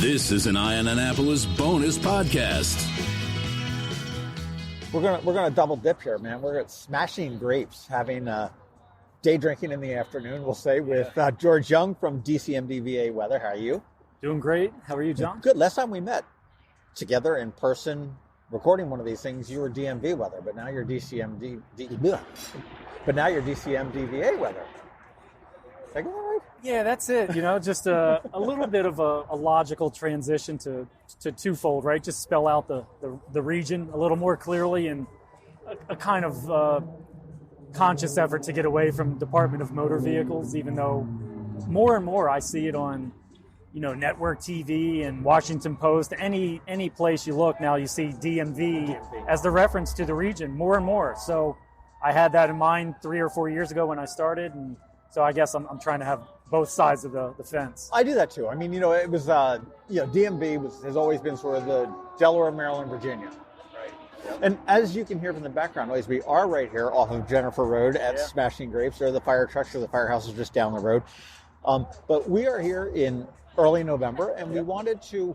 This is an Eye on Annapolis bonus podcast. We're gonna double dip here, man. We're at Smashing Grapes, having day drinking in the afternoon, we'll say, with George Young from DCMDVA Weather. How are you? Doing great. How are you, John? Good. Last time we met together in person, recording one of these things, you were DMV Weather, but now you're DCMDVA Weather. Did I get that right? Yeah, that's it. You know, just a little bit of a logical transition to twofold, right? Just spell out the region a little more clearly, and a kind of conscious effort to get away from Department of Motor Vehicles, even though more and more I see it on, network TV and Washington Post. Any place you look now, you see DMV as the reference to the region more and more. So I had that in mind 3 or 4 years ago when I started, and so I guess I'm trying to have both sides of the fence. I do that too. I mean, it was, DMV has always been sort of the Delaware, Maryland, Virginia. Right. Yep. And as you can hear from the background noise, we are right here off of Jennifer Road at Smashing Grapes. There are the fire trucks, or the firehouse is just down the road. But we are here in early November, and we wanted to,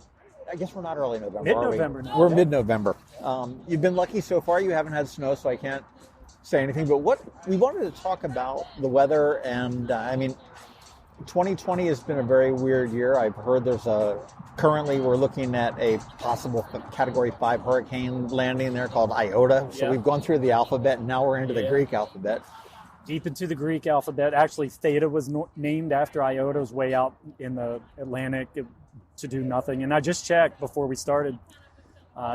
I guess we're not early November, Mid-November now. We're mid-November. You've been lucky so far. You haven't had snow, so I can't say anything. But what we wanted to talk about the weather, and 2020 has been a very weird year. I've heard currently we're looking at a possible Category 5 hurricane landing there called Iota. So we've gone through the alphabet, and now we're into the Greek alphabet. Deep into the Greek alphabet. Actually, Theta was named after Iota. It was way out in the Atlantic to do nothing. And I just checked before we started,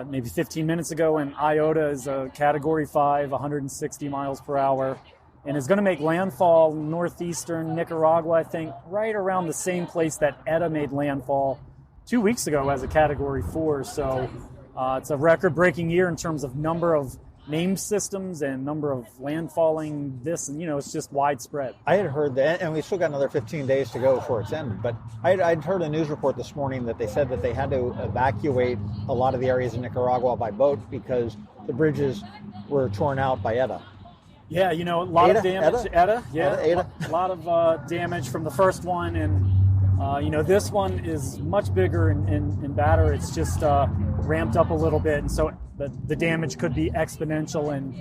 maybe 15 minutes ago, and Iota is a Category 5, 160 miles per hour. And is going to make landfall northeastern Nicaragua, I think, right around the same place that Eta made landfall 2 weeks ago as a Category 4. So it's a record-breaking year in terms of number of named systems and number of landfalling. It's just widespread. I had heard that, and we still got another 15 days to go before it's ended. But I'd heard a news report this morning that they said that they had to evacuate a lot of the areas in Nicaragua by boat because the bridges were torn out by Eta. Yeah, a lot of damage. Eta. A lot of damage from the first one, and this one is much bigger and badder. It's just ramped up a little bit, and so the damage could be exponential. And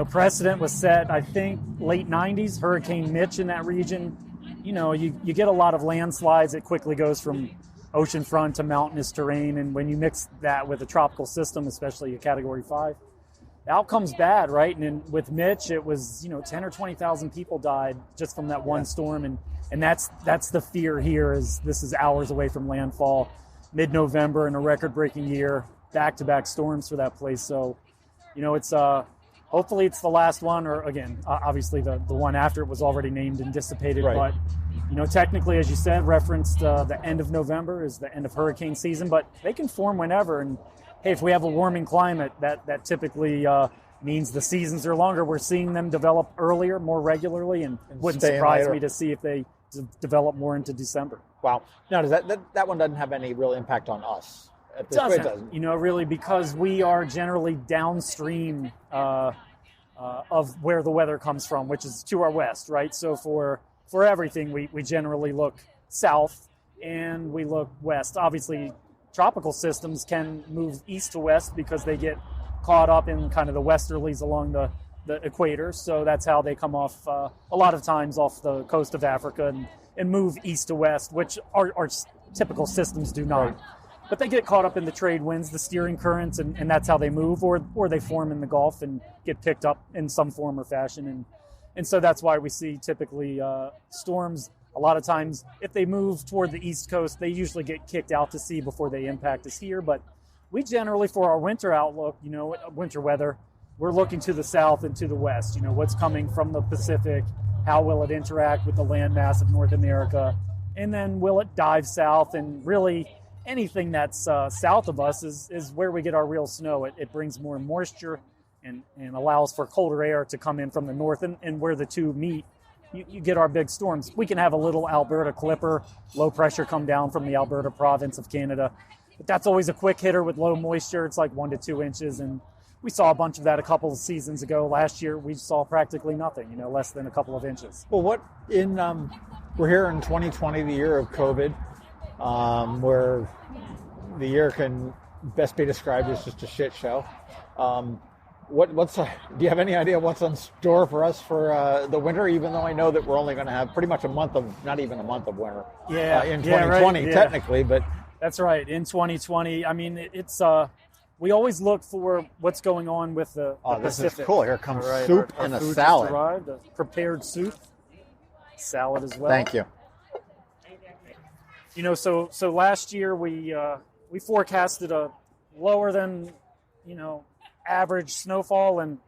precedent was set, I think, late '90s. Hurricane Mitch in that region. You get a lot of landslides. It quickly goes from oceanfront to mountainous terrain, and when you mix that with a tropical system, especially a Category 5. The outcome's bad, right? And with Mitch, it was 10 or 20,000 people died just from that one storm, and that's the fear here. Is this is hours away from landfall, mid-November in a record-breaking year, back-to-back storms for that place. So, it's hopefully it's the last one, or again, obviously the one after it was already named and dissipated. Right. But technically, as you said, referenced the end of November is the end of hurricane season, but they can form whenever. And hey, if we have a warming climate, that typically means the seasons are longer. We're seeing them develop earlier, more regularly, and wouldn't surprise me to see if they develop more into December. Wow. Now, does that one doesn't have any real impact on us? It doesn't. Really, because we are generally downstream of where the weather comes from, which is to our west, right? So for everything, we generally look south and we look west. Obviously, tropical systems can move east to west because they get caught up in kind of the westerlies along the equator. So that's how they come off a lot of times off the coast of Africa and move east to west, which our typical systems do not. Right. But they get caught up in the trade winds, the steering currents, and that's how they move, or they form in the Gulf and get picked up in some form or fashion. And so that's why we see typically storms. A lot of times, if they move toward the East Coast, they usually get kicked out to sea before they impact us here. But we generally, for our winter outlook, winter weather, we're looking to the south and to the west. What's coming from the Pacific, how will it interact with the landmass of North America, and then will it dive south? And really, anything that's south of us is where we get our real snow. It brings more moisture and allows for colder air to come in from the north, and where the two meet, you get our big storms. We can have a little Alberta clipper, low pressure come down from the Alberta province of Canada. But that's always a quick hitter with low moisture. It's like 1 to 2 inches. And we saw a bunch of that a couple of seasons ago. Last year, we saw practically nothing, less than a couple of inches. Well, we're here in 2020, the year of COVID, where the year can best be described as just a shit show. Do you have any idea what's in store for us for the winter? Even though I know that we're only going to have pretty much not even a month of winter. In 2020 technically, but that's right. In 2020, I mean, it's we always look for what's going on with the Pacific. This is cool. Here comes soup and a salad. Arrived, a prepared soup, salad as well. Thank you. You know, so last year we forecasted a lower than average snowfall, and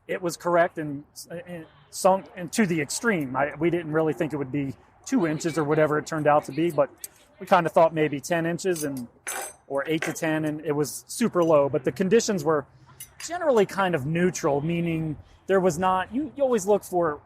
it was correct and sunk and to the extreme. We didn't really think it would be 2 inches or whatever it turned out to be, but we kind of thought maybe 10 inches or 8 to 10, and it was super low. But the conditions were generally kind of neutral, meaning there was not, you always look for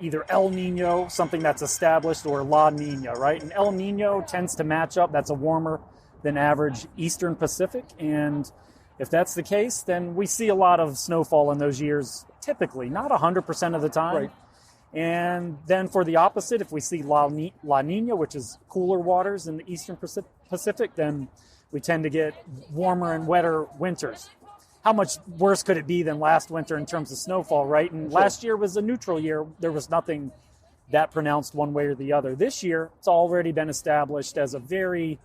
either El Nino, something that's established, or La Nina, right? And El Nino tends to match up. That's a warmer than average Eastern Pacific. And if that's the case, then we see a lot of snowfall in those years, typically, not 100% of the time. Right. And then for the opposite, if we see La Nina, which is cooler waters in the Eastern Pacific, then we tend to get warmer and wetter winters. How much worse could it be than last winter in terms of snowfall, right? And last year was a neutral year. There was nothing that pronounced one way or the other. This year, it's already been established as a very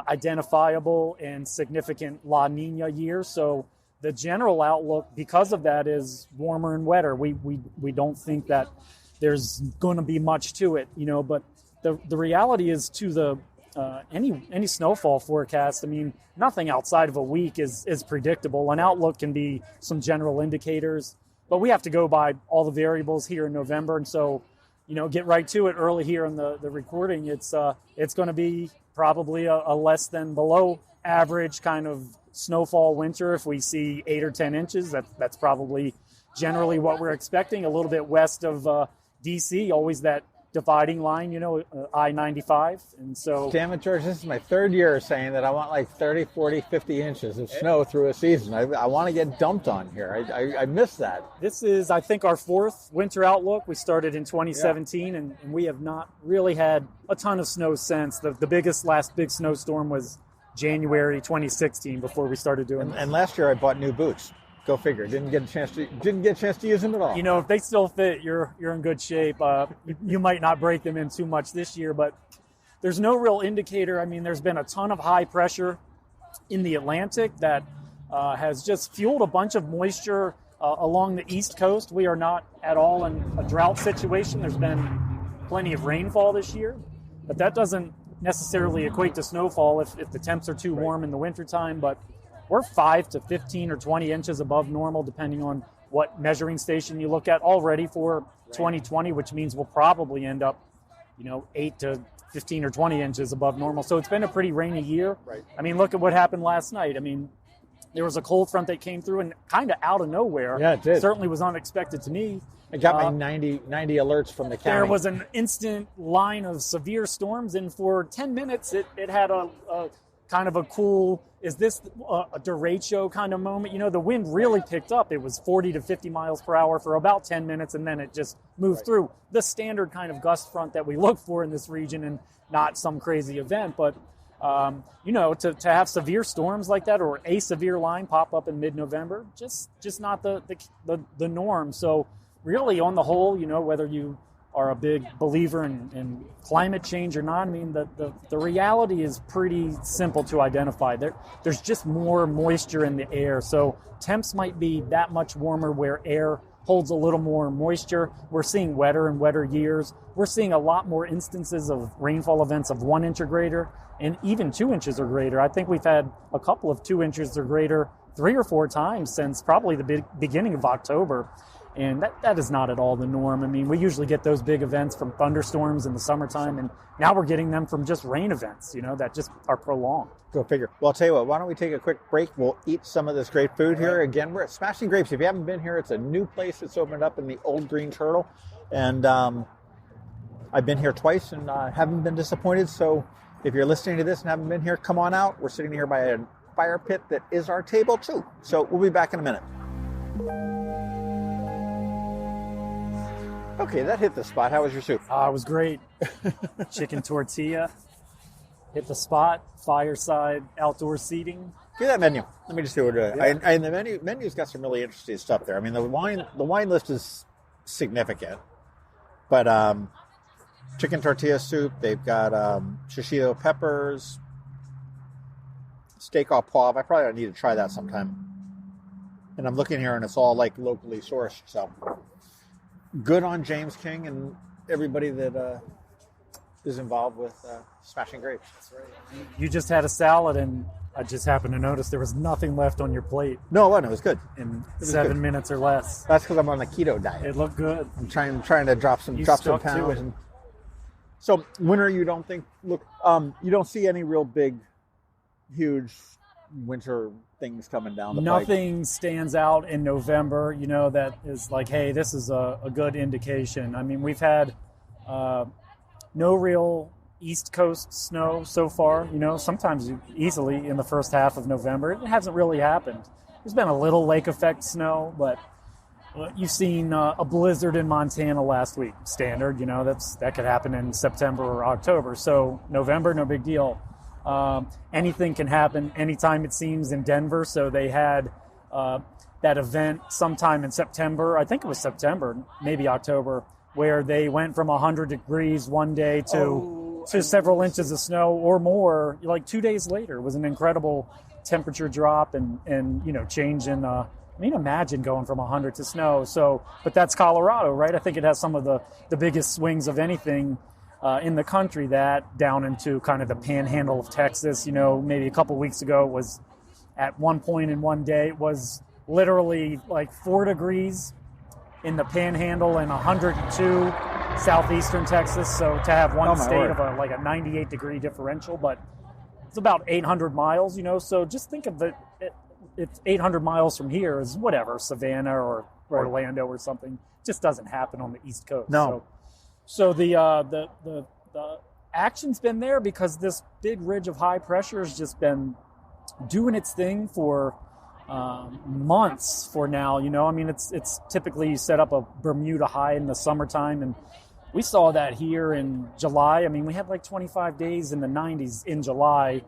identifiable and significant La Nina year. So the general outlook, because of that, is warmer and wetter. We don't think that there's going to be much to it, but the reality is, to the any snowfall forecast, I mean, nothing outside of a week is predictable. An outlook can be some general indicators, but we have to go by all the variables here in November. And so, get right to it early here in the recording. It's going to be probably a less than below average kind of snowfall winter. If we see 8 or 10 inches, that's probably generally what we're expecting. A little bit west of DC, always that dividing line, I-95. And so, damn it, George, this is my third year saying that I want like 30, 40, 50 inches of snow through a season. I want to get dumped on here. I miss that. This is, I think, our 4th winter outlook. We started in 2017, and we have not really had a ton of snow since. The last big snowstorm was January 2016 before we started doing this. And last year I bought new boots. Go figure. Didn't get a chance to use them at all. If they still fit, you're in good shape. You might not break them in too much this year, but there's no real indicator. I mean, there's been a ton of high pressure in the Atlantic that has just fueled a bunch of moisture along the East Coast. We are not at all in a drought situation. There's been plenty of rainfall this year, but that doesn't necessarily equate to snowfall if the temps are too warm in the wintertime. But we're 5 to 15 or 20 inches above normal, depending on what measuring station you look at already for 2020, which means we'll probably end up, 8 to 15 or 20 inches above normal. So it's been a pretty rainy year. Right. I mean, look at what happened last night. I mean, there was a cold front that came through and kind of out of nowhere. Yeah, it did. Certainly was unexpected to me. I got my 90 alerts from the county. There was an instant line of severe storms, and for 10 minutes it had a kind of a cool, is this a derecho kind of moment? The wind really picked up. It was 40 to 50 miles per hour for about 10 minutes, and then it just moved through. The standard kind of gust front that we look for in this region, and not some crazy event. But, to have severe storms like that, or a severe line pop up in mid-November, just not the norm. So really, on the whole, whether you are a big believer in climate change or not, I mean, the reality is pretty simple to identify. There's just more moisture in the air. So temps might be that much warmer where air holds a little more moisture. We're seeing wetter and wetter years. We're seeing a lot more instances of rainfall events of 1 inch or greater, and even 2 inches or greater. I think we've had a couple of 2 inches or greater 3 or 4 times since probably the beginning of October. And that is not at all the norm. I mean, we usually get those big events from thunderstorms in the summertime, and now we're getting them from just rain events, that just are prolonged. Go figure. Well, I'll tell you what, why don't we take a quick break? We'll eat some of this great food here. Again, we're at Smashing Grapes. If you haven't been here, it's a new place that's opened up in the Old Green Turtle. And I've been here twice and haven't been disappointed. So if you're listening to this and haven't been here, come on out. We're sitting here by a fire pit that is our table too. So we'll be back in a minute. Okay, that hit the spot. How was your soup? It was great. Chicken tortilla, hit the spot, fireside, outdoor seating. Give that menu. Let me just see what it is. Yeah. And the menu's got some really interesting stuff there. I mean, the wine list is significant. But chicken tortilla soup, they've got shishito peppers, steak au poivre. I probably need to try that sometime. And I'm looking here, and it's all like locally sourced. So good on James King and everybody that is involved with Smashing Grapes. That's right. You just had a salad, and I just happened to notice there was nothing left on your plate. No, it wasn't. It was good. In 7 minutes or less. That's because I'm on the keto diet. It looked good. I'm trying to drop some pounds. And so winter, you don't think? Look, you don't see any real big, huge winter things coming down the pike. Nothing stands out in November, that is like, hey, this is a good indication. I mean, we've had no real East Coast snow so far. Sometimes easily in the first half of November. It hasn't really happened. There's been a little lake effect snow, but you've seen a blizzard in Montana last week. Standard, that could happen in September or October. So November, no big deal. Anything can happen anytime, it seems, in Denver. So they had that event sometime in September. I think it was September, maybe October, where they went from 100 degrees one day to several inches of snow or more, like 2 days later. It was an incredible temperature drop and change in, imagine going from 100 to snow. So, but that's Colorado, right? I think it has some of the biggest swings of anything in the country, that down into kind of the panhandle of Texas. Maybe a couple weeks ago, it was at one point in one day, it was literally like 4 degrees in the panhandle and 102 southeastern Texas. So to have one state of a 98 degree differential, but it's about 800 miles, so just think of it's 800 miles from here is whatever, Savannah or Orlando or something. It just doesn't happen on the East Coast. No. So the action's been there because this big ridge of high pressure has just been doing its thing for months for now. It's typically set up a Bermuda high in the summertime, and we saw that here in July. We had like 25 days in the 90s in July,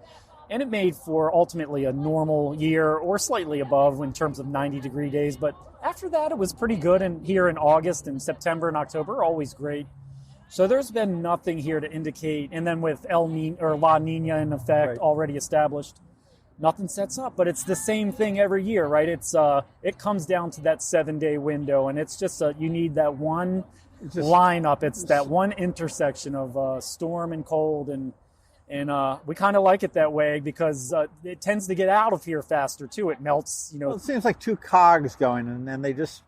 and it made for ultimately a normal year or slightly above in terms of 90-degree days. But after that, it was pretty good, and here in August and September and October are always great. So there's been nothing here to indicate. And then with La Nina in effect already established, nothing sets up. But it's the same thing every year, right? It comes down to that 7-day window, and it's just you need that one lineup. It's that one intersection of storm and cold, and we kind of like it that way because it tends to get out of here faster too. It melts, Well, it seems like two cogs going, and then they just.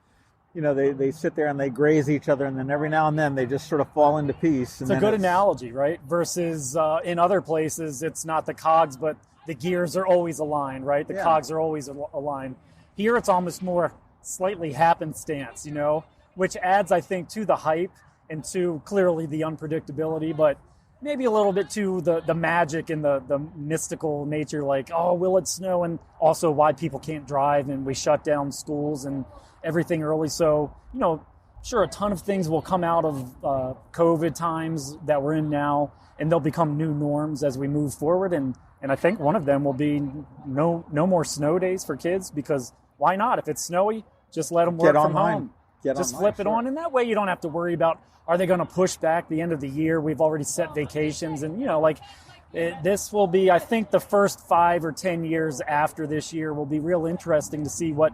They sit there and they graze each other, and then every now and then they just sort of fall into piece. It's a good analogy, right? Versus in other places, it's not the cogs, but the gears are always aligned, right? The cogs are always aligned. Here, it's almost more slightly happenstance, which adds, I think, to the hype and to clearly the unpredictability, but maybe a little bit to the magic and the mystical nature, like, oh, will it snow? And also why people can't drive and we shut down schools and everything early. So, sure, a ton of things will come out of COVID times that we're in now, and they'll become new norms as we move forward. And I think one of them will be no more snow days for kids, because why not? If it's snowy, just let them work from home. Just flip it on. And that way you don't have to worry about, are they going to push back the end of the year? We've already set vacations. And, this will be, I think, the first 5 or 10 years after this year will be real interesting to see what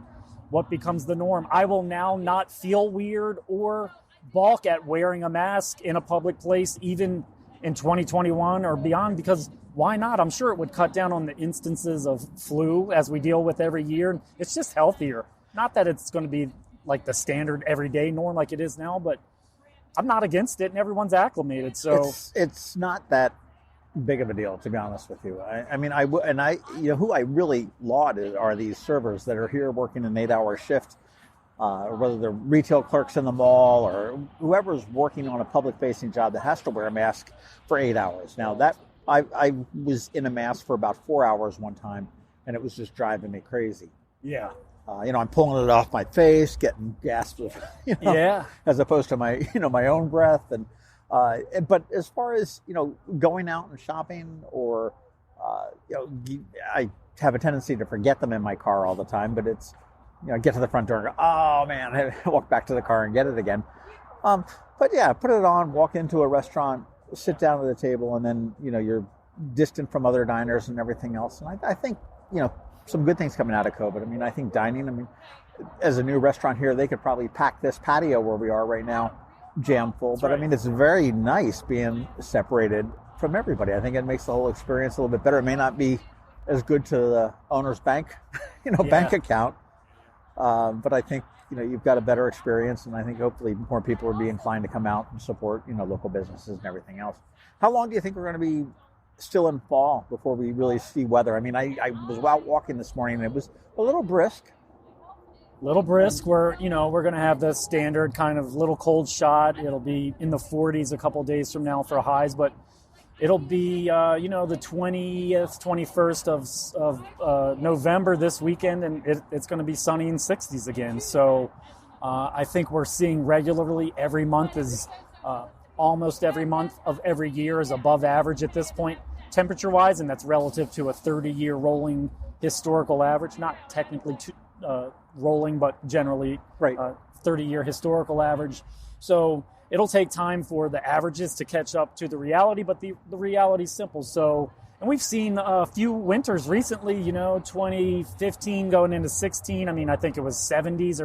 becomes the norm. I will now not feel weird or balk at wearing a mask in a public place, even in 2021 or beyond, because why not? I'm sure it would cut down on the instances of flu as we deal with every year. It's just healthier. Not that it's going to be like the standard everyday norm like it is now, but I'm not against it, and everyone's acclimated. So it's not that big of a deal, to be honest with you. Who I really laud are these servers that are here working an 8-hour shift, whether they're retail clerks in the mall or whoever's working on a public-facing job that has to wear a mask for 8 hours. Now, that I was in a mask for about 4 hours one time, and it was just driving me crazy. Yeah. I'm pulling it off my face, getting gasps of, as opposed to my own breath. And But as far as, going out and shopping or, I have a tendency to forget them in my car all the time, but it's, get to the front door and go, oh man, I walk back to the car and get it again. But yeah, put it on, walk into a restaurant, sit down at the table, and then, you're distant from other diners and everything else. And I think, some good things coming out of COVID. I mean, I think dining, as a new restaurant here, they could probably pack this patio where we are right now jam full. That's right. It's very nice being separated from everybody. I think it makes the whole experience a little bit better. It may not be as good to the owner's bank, bank account. But I think, you've got a better experience, and I think hopefully more people will be inclined to come out and support, local businesses and everything else. How long do you think we're going to be still in fall before we really see weather? I was out walking this morning and it was a little brisk. We're going to have the standard kind of little cold shot. It'll be in the 40s a couple days from now for highs, but it'll be, the 20th, 21st of November this weekend, and it's going to be sunny in 60s again. So I think we're seeing regularly every month is almost every month of every year is above average at this point, temperature-wise, and that's relative to a 30-year rolling historical average. Not technically rolling, but generally 30-year historical average. So it'll take time for the averages to catch up to the reality, but the reality is simple. So, and we've seen a few winters recently, 2015 going into 16. I think it was 70s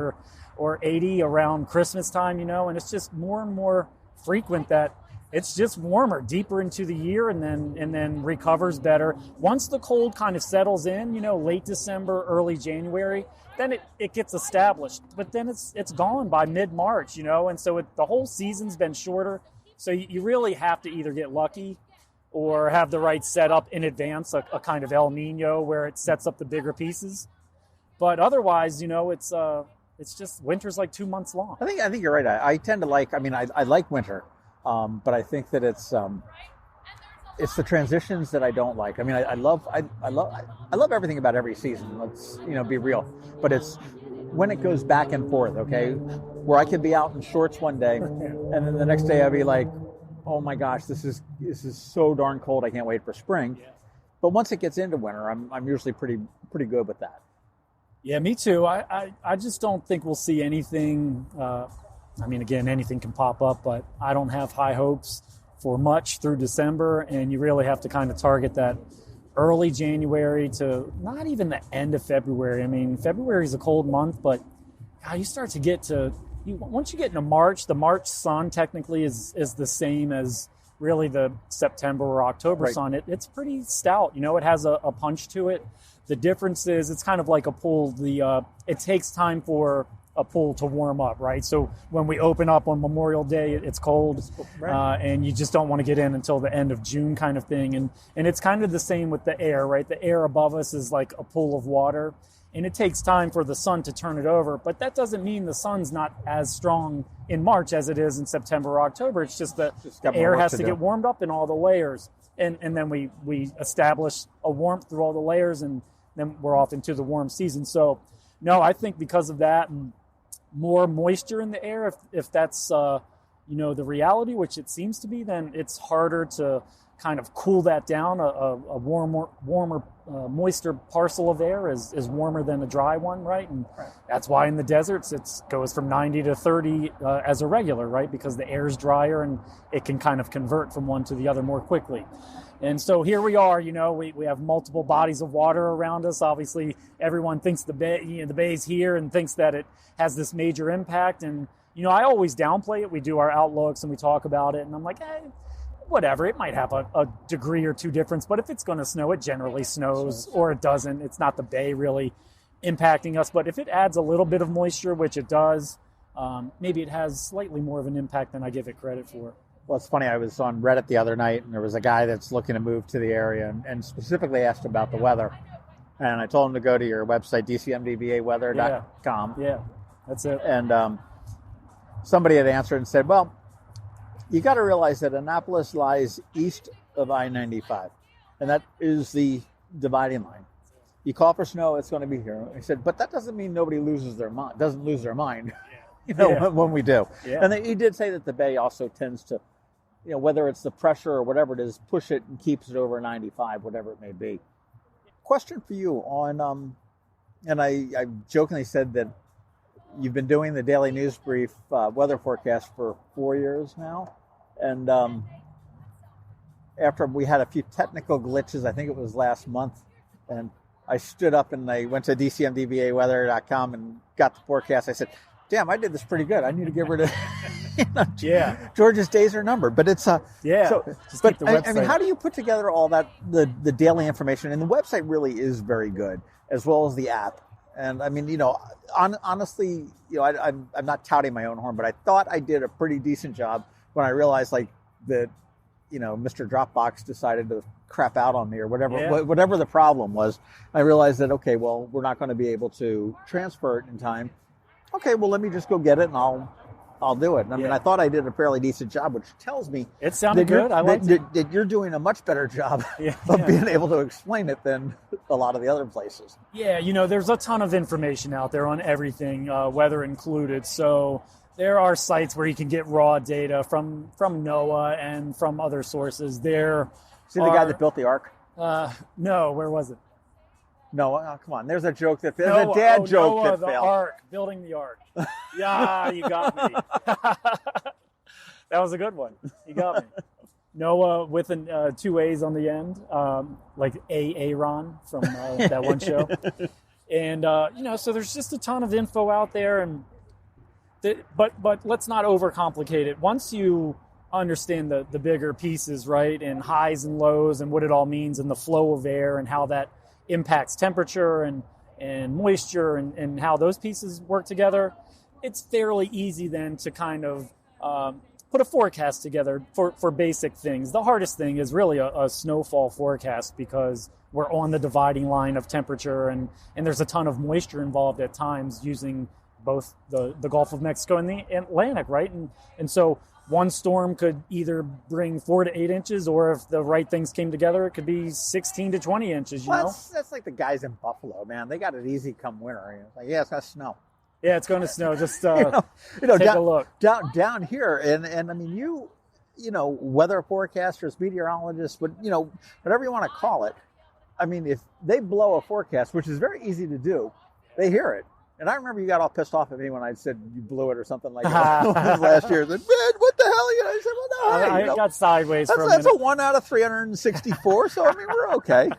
or 80 around Christmas time, and it's just more and more frequent that it's just warmer deeper into the year and then recovers better. Once the cold kind of settles in, late December, early January, then it gets established. But then it's gone by mid-March, and so the whole season's been shorter. So you really have to either get lucky or have the right setup in advance, a kind of El Nino where it sets up the bigger pieces. But otherwise, it's just winter's like 2 months long. I think you're right. I tend to like. I like winter, but I think that it's the transitions that I don't like. I love everything about every season. Let's be real. But it's when it goes back and forth. Okay, where I could be out in shorts one day, and then the next day I'd be like, oh my gosh, this is so darn cold. I can't wait for spring. But once it gets into winter, I'm usually pretty good with that. Yeah, me too. I just don't think we'll see anything. Again, anything can pop up, but I don't have high hopes for much through December, and you really have to kind of target that early January to not even the end of February. February is a cold month, but you start to get to once you get into March, the March sun technically is the same as really the September or October sun. It's pretty stout. It has a punch to it. The difference is it's kind of like a pool. It takes time for a pool to warm up, right? So when we open up on Memorial Day, it's cold, and you just don't want to get in until the end of June kind of thing. And it's kind of the same with the air, right? The air above us is like a pool of water, and it takes time for the sun to turn it over. But that doesn't mean the sun's not as strong in March as it is in September or October. It's just that the air has to get warmed up in all the layers. And then we establish a warmth through all the layers, and then we're off into the warm season. So, no, I think because of that and more moisture in the air, if that's the reality, which it seems to be, then it's harder to kind of cool that down. A warmer, moister parcel of air is warmer than a dry one, right? And that's why in the deserts it goes from 90 to 30 as a regular, right? Because the air is drier and it can kind of convert from one to the other more quickly. And so here we are, we have multiple bodies of water around us. Obviously, everyone thinks the bay's here and thinks that it has this major impact. And, I always downplay it. We do our outlooks and we talk about it. And I'm like, whatever, it might have a degree or two difference. But if it's going to snow, it generally snows, or it doesn't. It's not the bay really impacting us. But if it adds a little bit of moisture, which it does, maybe it has slightly more of an impact than I give it credit for. Well, it's funny. I was on Reddit the other night, and there was a guy that's looking to move to the area and specifically asked about the weather. And I told him to go to your website, DCMDVAweather.com. Yeah, that's it. And somebody had answered and said, well, you got to realize that Annapolis lies east of I-95, and that is the dividing line. You call for snow, it's going to be here. He said, but that doesn't mean nobody doesn't lose their mind. When we do. Yeah. And he did say that the bay also tends to whether it's the pressure or whatever it is, push it and keeps it over 95, whatever it may be. Question for you on, and I jokingly said that you've been doing the daily news brief weather forecast for 4 years now. And after we had a few technical glitches, I think it was last month, and I stood up and I went to DCMDVAweather.com and got the forecast. I said, damn, I did this pretty good. I need to get rid of George's days are numbered. But it's just but keep the website. I mean, how do you put together all that, the daily information? And the website really is very good, as well as the app. And I mean, honestly, I'm not touting my own horn, but I thought I did a pretty decent job when I realized that Mr. Dropbox decided to crap out on me or whatever the problem was. I realized that, okay, well, we're not going to be able to transfer it in time. Okay, well, let me just go get it and I'll do it. I mean, I thought I did a fairly decent job, which tells me it sounded good. I liked it. That you're doing a much better job of being able to explain it than a lot of the other places. Yeah, there's a ton of information out there on everything, weather included. So there are sites where you can get raw data from NOAA and from other sources. The guy that built the Ark? No, where was it? No, come on. There's a joke that there's a dad joke Noah, that the failed. Ark, building the Ark. Yeah, you got me. That was a good one. You got me. Noah with two A's on the end, like Aaron from that one show. And so there's just a ton of info out there, and but let's not overcomplicate it. Once you understand the bigger pieces, right, and highs and lows and what it all means and the flow of air and how that impacts temperature and moisture and how those pieces work together, it's fairly easy then to kind of put a forecast together for basic things. The hardest thing is really a snowfall forecast because we're on the dividing line of temperature and there's a ton of moisture involved at times using both the Gulf of Mexico and the Atlantic, right? And so one storm could either bring 4 to 8 inches, or if the right things came together, it could be 16 to 20 inches, That's like the guys in Buffalo, man. They got it easy come winter. It's like, it's going to snow. Yeah, it's going to snow. Just take a look. Down here, and I mean, weather forecasters, meteorologists, but, whatever you want to call it, I mean, if they blow a forecast, which is very easy to do, they hear it. And I remember you got all pissed off at me when I said you blew it or something like that last year. I said, man, what the hell? I said, well, no, I got sideways for a minute. That's a 1 out of 364, so, I mean, we're okay.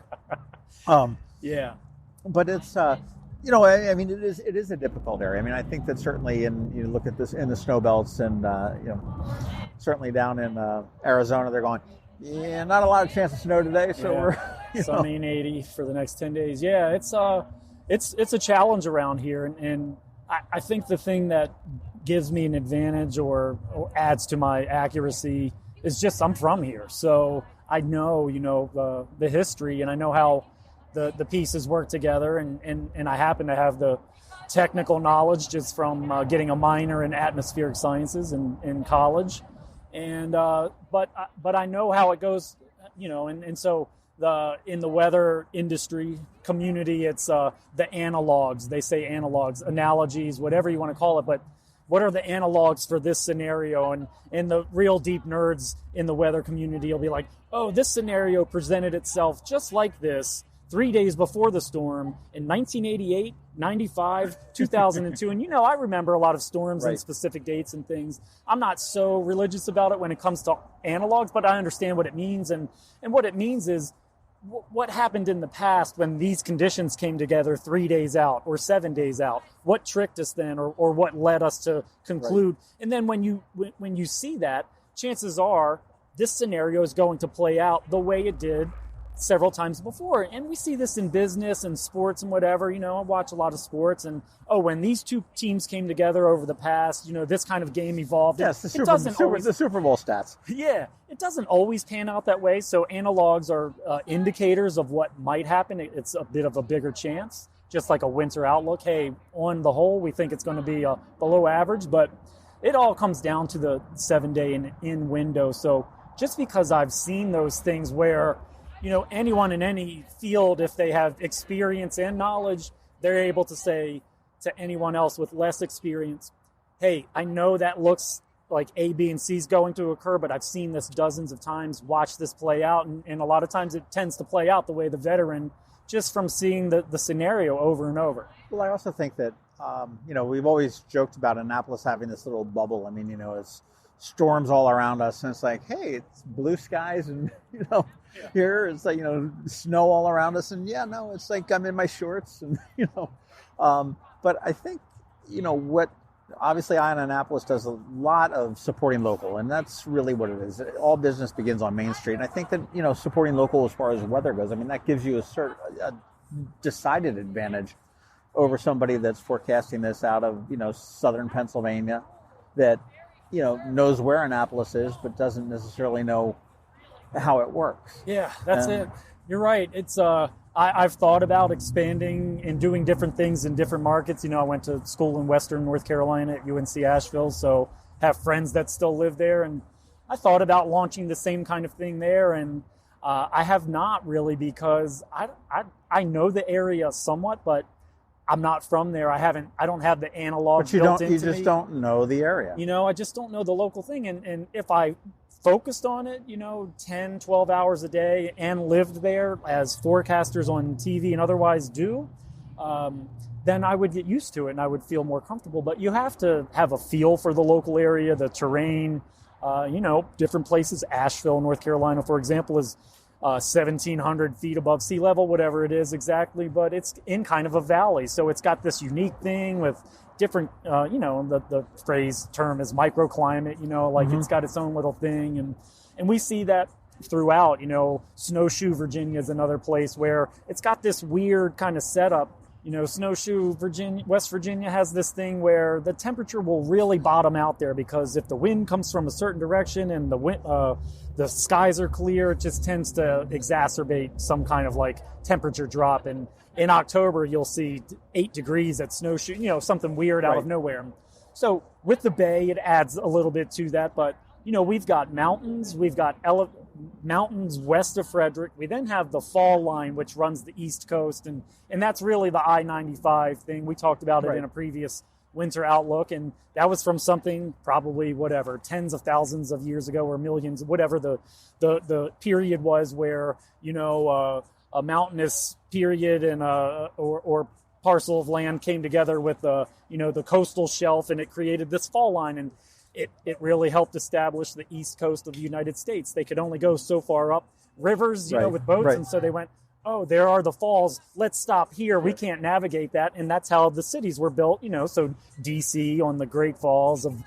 Yeah. But it's, I mean, it is a difficult area. I mean, I think that certainly you look at this in the snow belts and, certainly down in Arizona, they're going, not a lot of chance of snow today, so we're, sunny and 80 for the next 10 days. Yeah, it's a challenge around here, and I think the thing that gives me an advantage or adds to my accuracy is just I'm from here, so I know the history, and I know how the pieces work together, and I happen to have the technical knowledge just from getting a minor in atmospheric sciences in college, and but I know how it goes, and so. In the weather industry community, it's the analogs. They say analogs, analogies, whatever you want to call it. But what are the analogs for this scenario? And the real deep nerds in the weather community will be like, oh, this scenario presented itself just like this 3 days before the storm in 1988, 95, 2002. And, I remember a lot of storms and specific dates and things. I'm not so religious about it when it comes to analogs, but I understand what it means. And what it means is, what happened in the past when these conditions came together 3 days out or 7 days out? What tricked us then, or what led us to conclude? Right. And then when you see that, chances are this scenario is going to play out the way it did several times before. And we see this in business and sports and whatever. I watch a lot of sports, and when these two teams came together over the past, this kind of game evolved. Yes, the Super Bowl stats. Yeah, it doesn't always pan out that way. So analogs are indicators of what might happen. It's a bit of a bigger chance, just like a winter outlook. Hey, on the whole, we think it's going to be below average, but it all comes down to the 7-day in window. So just because I've seen those things where anyone in any field, if they have experience and knowledge, they're able to say to anyone else with less experience, hey, I know that looks like A, B, and C is going to occur, but I've seen this dozens of times, watch this play out, and a lot of times it tends to play out the way the veteran, just from seeing the scenario over and over. Well, I also think that, we've always joked about Annapolis having this little bubble. I mean, it's storms all around us, and it's like, hey, it's blue skies, and, here it's like, snow all around us, and it's like I'm in my shorts, and, but I think, what obviously Ion Annapolis does a lot of supporting local, and that's really what it is. All business begins on Main Street, and I think that, supporting local as far as weather goes, I mean, that gives you a decided advantage over somebody that's forecasting this out of, southern Pennsylvania that, knows where Annapolis is, but doesn't necessarily know how it works. Yeah, that's it. You're right. It's I've thought about expanding and doing different things in different markets. I went to school in Western North Carolina at UNC Asheville, so have friends that still live there, and I thought about launching the same kind of thing there, and I have not really, because I know the area somewhat, but I'm not from there. I don't have the analog built into me. You just don't know the area. I just don't know the local thing, and if I focused on it, 10, 12 hours a day and lived there as forecasters on TV and otherwise do, then I would get used to it and I would feel more comfortable. But you have to have a feel for the local area, the terrain, different places. Asheville, North Carolina, for example, is 1,700 feet above sea level, whatever it is exactly, but it's in kind of a valley. So it's got this unique thing with different, the term is microclimate, It's got its own little thing. And we see that throughout, Snowshoe, Virginia is another place where it's got this weird kind of setup. Snowshoe, West Virginia has this thing where the temperature will really bottom out there, because if the wind comes from a certain direction and the skies are clear, it just tends to exacerbate some kind of like temperature drop. And in October, you'll see 8 degrees at Snowshoe, something weird out of nowhere. So with the bay, it adds a little bit to that. But, we've got mountains. We've got mountains west of Frederick. We then have the fall line, which runs the East Coast. And that's really the I-95 thing. We talked about it in a previous winter outlook. And that was from something probably, tens of thousands of years ago or millions, whatever the period was where, a mountainous period and or parcel of land came together with the coastal shelf, and it created this fall line, and it really helped establish the East Coast of the United States. They could only go so far up rivers, with boats, and so they went, oh, there are the falls. Let's stop here. We can't navigate that, and that's how the cities were built. So D.C. on the Great Falls of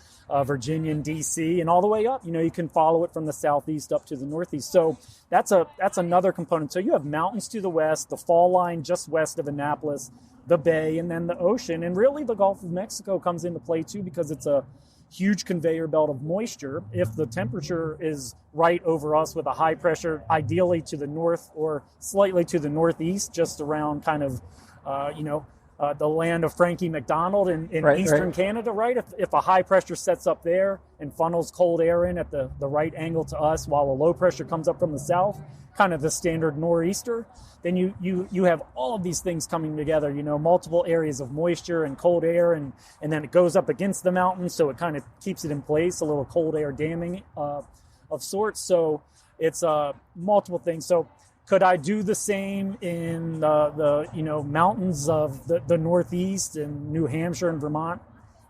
Virginia and D.C. and all the way up. You can follow it from the southeast up to the northeast. So that's another component. So you have mountains to the west, the fall line just west of Annapolis, the bay, and then the ocean. And really the Gulf of Mexico comes into play too, because it's a huge conveyor belt of moisture. If the temperature is right over us with a high pressure, ideally to the north or slightly to the northeast, just around kind of, the land of Frankie McDonald in eastern Canada, right? If a high pressure sets up there and funnels cold air in at the right angle to us, while a low pressure comes up from the south, kind of the standard nor'easter, then you have all of these things coming together, multiple areas of moisture and cold air, and then it goes up against the mountain, so it kind of keeps it in place, a little cold air damming of sorts. So it's multiple things. So could I do the same in the mountains of the Northeast and New Hampshire and Vermont?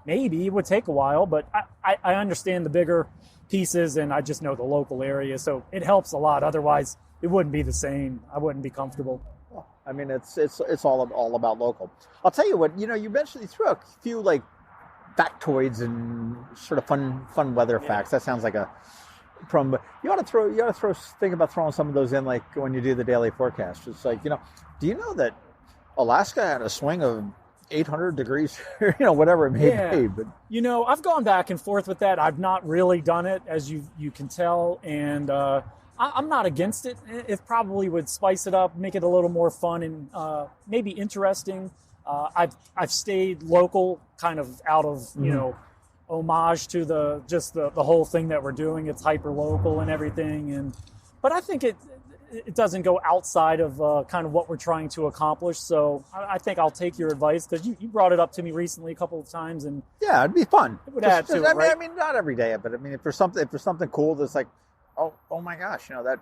Maybe. It would take a while, but I understand the bigger pieces, and I just know the local area, so it helps a lot. Otherwise, it wouldn't be the same. I wouldn't be comfortable. I mean, it's all about local. I'll tell you what. You mentioned you threw a few like factoids and sort of fun weather facts. That sounds like a problem. But you ought to think about throwing some of those in, like when you do the daily forecast. It's like, do you know that Alaska had a swing of 800 degrees, whatever it may be. But I've gone back and forth with that. I've not really done it, as you can tell, and I'm not against it. It probably would spice it up, make it a little more fun and maybe interesting. I've stayed local, kind of out of homage to the whole thing that we're doing. It's hyper local and everything, but I think it doesn't go outside of kind of what we're trying to accomplish. So I think I'll take your advice, because you brought it up to me recently a couple of times, and yeah, it'd be fun. It would add to it, right? I mean, not every day, but I mean, if there's something cool that's like, oh my gosh, that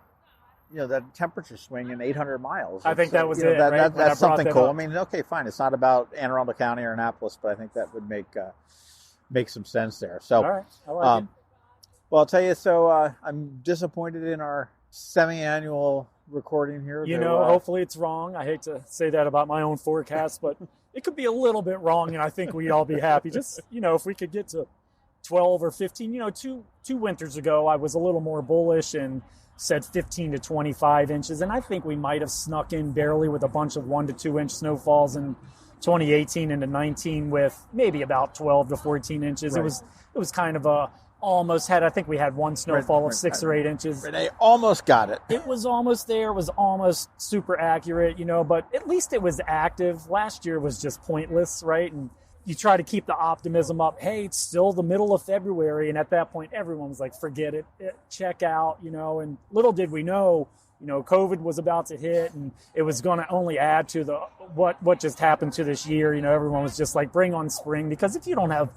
temperature swing in 800 miles. I think that was it. Right? That's something cool. Up. I mean, okay, fine. It's not about Anne Arundel County or Annapolis, but I think that would make some sense there. So, all right, I like it. Well, I'll tell you. So I'm disappointed in our semi-annual recording here. Hopefully it's wrong. I hate to say that about my own forecast, but it could be a little bit wrong, and I think we'd all be happy. Just, if we could get to 12 or 15. Two winters ago, I was a little more bullish and said 15 to 25 inches, and I think we might have snuck in barely with a bunch of 1 to 2 inch snowfalls in 2018 into 19 with maybe about 12 to 14 inches. Right. It was kind of I think we had one snowfall of 6 or 8 inches. They almost got it. It was almost there. It was almost super accurate, but at least it was active. Last year was just pointless, right? And you try to keep the optimism up. Hey, it's still the middle of February. And at that point, everyone was like, forget it, check out, and little did we know, COVID was about to hit, and it was going to only add to what just happened to this year. Everyone was just like, bring on spring, because if you don't have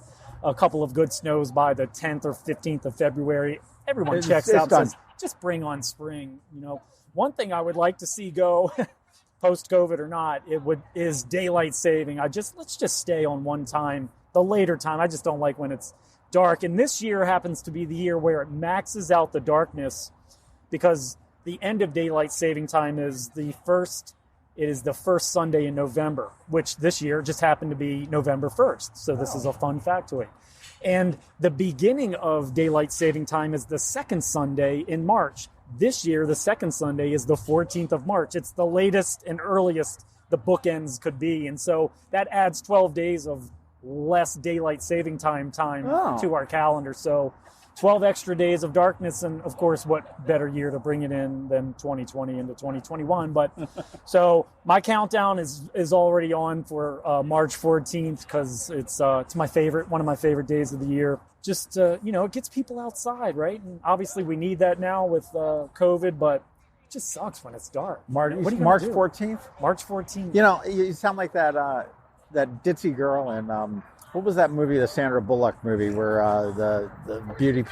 a couple of good snows by the 10th or 15th of February, everyone checks out and says, just bring on spring. One thing I would like to see go post-COVID or not, is daylight saving. Let's just stay on one time, the later time. I just don't like when it's dark. And this year happens to be the year where it maxes out the darkness, because the end of daylight saving time is the first Sunday in November, which this year just happened to be November 1st. So this is a fun factoid. And the beginning of daylight saving time is the second Sunday in March. This year, the second Sunday is the 14th of March. It's the latest and earliest the bookends could be. And so that adds 12 days of less daylight saving time to our calendar. So 12 extra days of darkness, and of course, what better year to bring it in than 2020 into 2021. But so my countdown is already on for March 14th, because it's one of my favorite days of the year. Just it gets people outside, right? And obviously we need that now with COVID, but it just sucks when it's dark. March 14th. March 14th. You sound like that ditzy girl in. What was that movie, the Sandra Bullock movie, where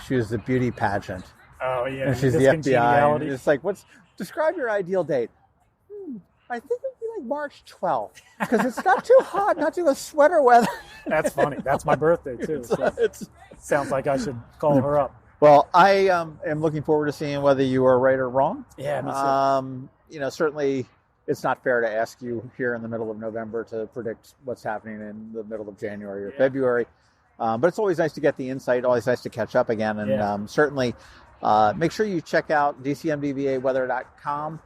she was the beauty pageant? Oh, yeah. And she's the FBI. And it's like, describe your ideal date? I think it would be like March 12th, because it's not too hot, not too much sweater weather. That's funny. That's my birthday, too. Sounds like I should call her up. Well, I am looking forward to seeing whether you are right or wrong. Yeah, me too. Certainly it's not fair to ask you here in the middle of November to predict what's happening in the middle of January or February. But it's always nice to get the insight, always nice to catch up again. And certainly make sure you check out DCMDVAweather.com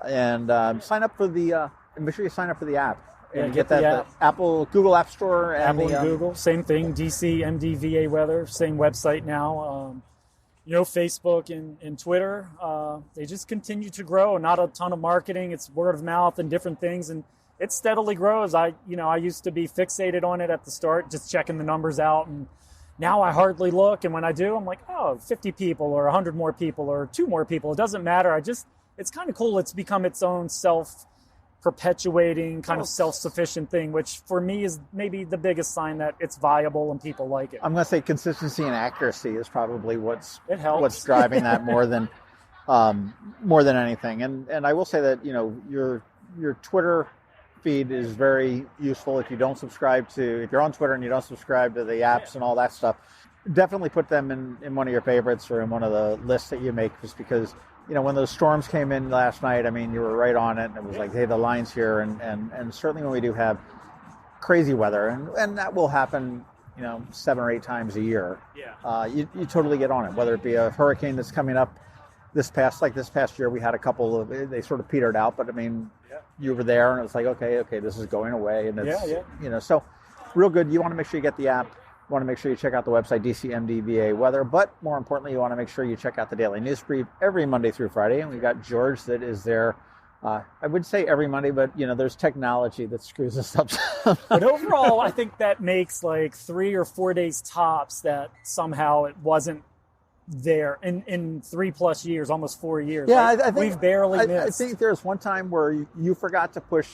and sign up for make sure you sign up for the app. And get that the Google App Store. And Google, same thing, DCMDVA Weather, same website now. Facebook and Twitter, they just continue to grow. Not a ton of marketing. It's word of mouth and different things, and it steadily grows. I used to be fixated on it at the start, just checking the numbers out, and now I hardly look. And when I do, I'm like, 50 people or 100 more people or 2 more people. It doesn't matter. It's kind of cool. It's become its own self-perpetuating kind of self-sufficient thing, which for me is maybe the biggest sign that it's viable and people like it. I'm going to say consistency and accuracy is probably what's driving that more than anything. And I will say that your Twitter feed is very useful. If you're on Twitter and you don't subscribe to the apps and all that stuff, definitely put them in one of your favorites or in one of the lists that you make, just because when those storms came in last night, you were right on it, and it was like, hey, the line's here, and certainly when we do have crazy weather, and that will happen, 7 or 8 times a year. Yeah. You totally get on it, whether it be a hurricane that's coming up this past year, we had a couple of, they sort of petered out, but you were there, and it was like, okay, this is going away, and it's, so real good. You want to make sure you get the app. You want to make sure you check out the website, DCMDVA Weather, but more importantly, you want to make sure you check out the daily news brief every Monday through Friday, and we've got George that is there. I would say every Monday, but there's technology that screws us up. But overall, I think that makes like 3 or 4 days tops that somehow it wasn't there in 3+ years, almost 4 years. Yeah, right? I think we've barely missed. I think there's one time where you forgot to push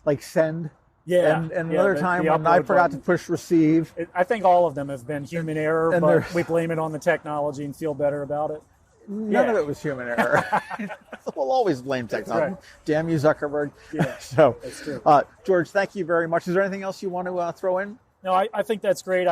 like send. Yeah, and another time when the I forgot button. to push receive. I think all of them have been human error, And but we blame it on the technology and feel better about it. None of it was human error. We'll always blame technology. Right. Damn you, Zuckerberg. Yeah, So, that's true. George, thank you very much. Is there anything else you want to throw in? No, I think that's great.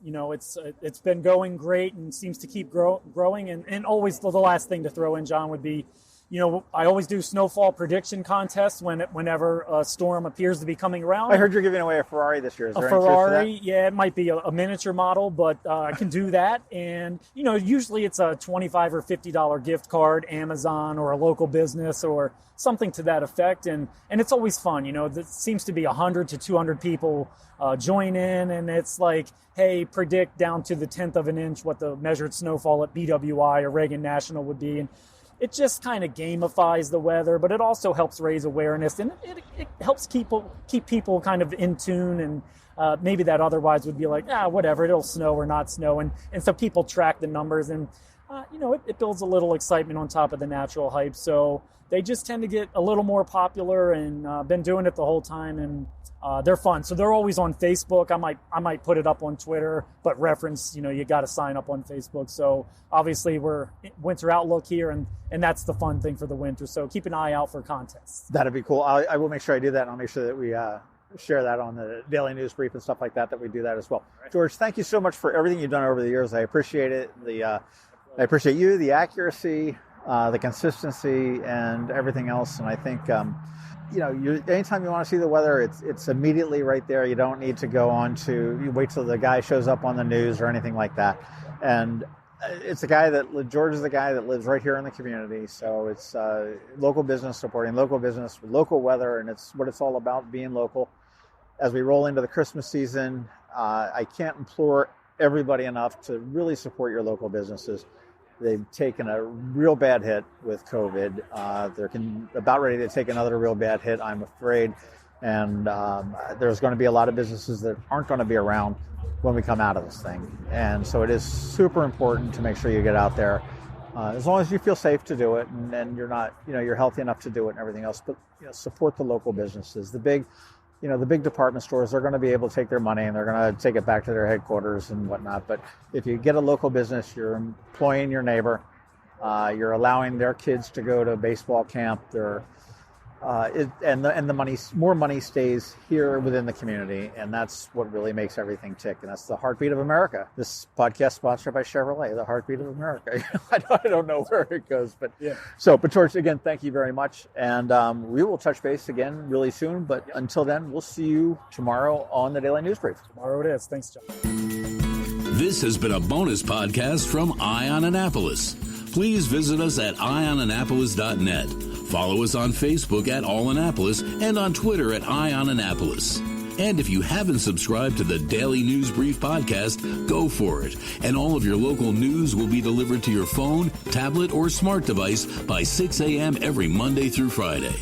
It's been going great and seems to keep growing. And always the last thing to throw in, John, would be, I always do snowfall prediction contests whenever a storm appears to be coming around. I heard you're giving away a Ferrari this year. Is there A any truth to Ferrari, yeah, it might be a miniature model, but I can do that. And, usually it's a $25 or $50 gift card, Amazon or a local business or something to that effect. And it's always fun. There seems to be 100 to 200 people join in, and it's like, hey, predict down to the 10th of an inch what the measured snowfall at BWI or Reagan National would be. And it just kind of gamifies the weather, but it also helps raise awareness, and it helps keep people kind of in tune, and maybe that otherwise would be like, whatever, it'll snow or not snow, and so people track the numbers, and it builds a little excitement on top of the natural hype. So they just tend to get a little more popular, and been doing it the whole time, and they're fun. So they're always on Facebook. I might put it up on Twitter, but reference, you got to sign up on Facebook. So obviously we're winter outlook here, and that's the fun thing for the winter. So keep an eye out for contests. That'd be cool. I will make sure I do that, and I'll make sure that we share that on the Daily News Brief and stuff like that we do that as well. Right. George, thank you so much for everything you've done over the years. I appreciate it. I appreciate you, the accuracy, the consistency, and everything else. And I think, anytime you want to see the weather, it's immediately right there. You don't need to go on to, you wait till the guy shows up on the news or anything like that. And George is the guy that lives right here in the community. So it's local business, supporting local business, local weather, and it's what it's all about, being local. As we roll into the Christmas season, I can't implore everybody enough to really support your local businesses. They've taken a real bad hit with COVID. They're about ready to take another real bad hit, I'm afraid. And there's going to be a lot of businesses that aren't going to be around when we come out of this thing. And so it is super important to make sure you get out there, as long as you feel safe to do it, and you're not, you're healthy enough to do it and everything else. But support the local businesses. The big department stores, they're going to be able to take their money and they're going to take it back to their headquarters and whatnot. But if you get a local business, you're employing your neighbor. You're allowing their kids to go to baseball camp. And the money, more money stays here within the community, and that's what really makes everything tick. And that's the heartbeat of America. This podcast sponsored by Chevrolet, the heartbeat of America. I don't know where it goes, but yeah. But George, again, thank you very much, and we will touch base again really soon. But until then, we'll see you tomorrow on the Daily News Brief. Tomorrow it is. Thanks, John. This has been a bonus podcast from Ion Annapolis. Please visit us at ionannapolis.net. Follow us on Facebook at All Annapolis and on Twitter at Ion Annapolis. And if you haven't subscribed to the Daily News Brief podcast, go for it. And all of your local news will be delivered to your phone, tablet, or smart device by 6 a.m. every Monday through Friday.